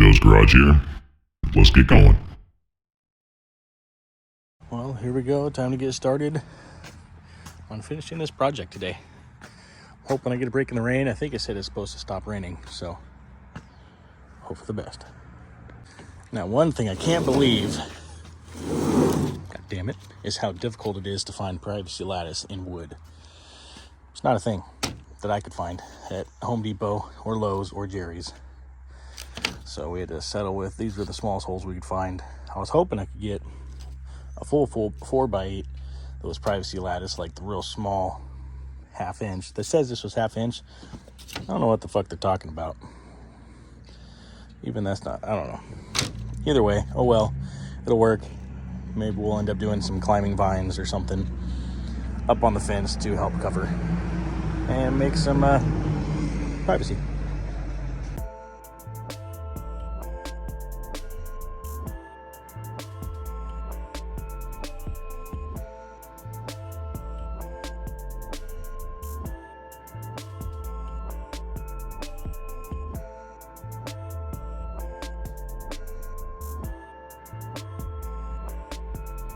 Joe's Garage here. Let's get going. Well, here we go. Time to get started on finishing this project today. Hoping I get a break in the rain. I think it said it's supposed to stop raining, so hope for the best. Now, one thing I can't believe, god damn it, is how difficult it is to find privacy lattice in wood. It's not a thing that I could find at Home Depot or Lowe's or Jerry's. So we had to settle with, these were the smallest holes we could find. I was hoping I could get a full 4x8 that was privacy lattice, like the real small half-inch. That says this was half-inch. I don't know what the fuck they're talking about. Even that's not, I don't know. Either way, oh well, it'll work. Maybe we'll end up doing some climbing vines or something up on the fence to help cover and make some privacy.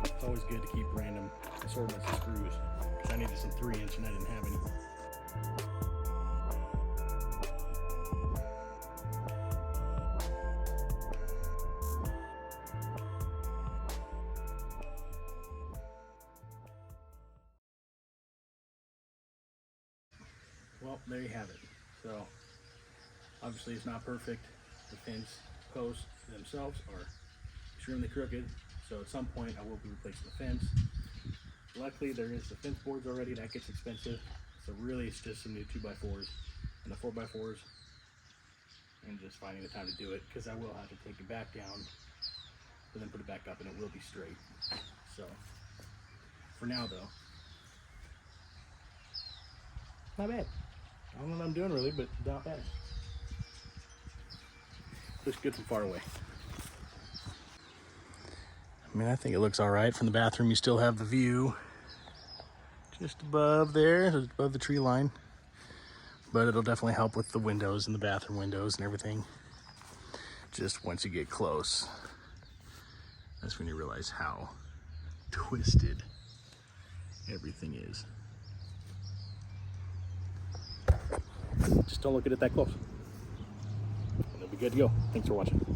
It's always good to keep random assortments of screws, because I needed some 3-inch and I didn't have any. Well, there you have it. So obviously it's not perfect. The fence posts themselves are extremely crooked, so at some point I will be replacing the fence. Luckily there is the fence boards already. That gets expensive, so really it's just some new 2x4s and the 4x4s, and just finding the time to do it, because I will have to take it back down and then put it back up, and it will be straight. So for now though, not bad. I don't know what I'm doing really, but not bad. Looks good from far away. I mean, I think it looks all right. From the bathroom, you still have the view just above there, just above the tree line. But it'll definitely help with the windows and the bathroom windows and everything. Just once you get close, that's when you realize how twisted everything is. Just don't look at it that close. And it'll be good to go. Thanks for watching.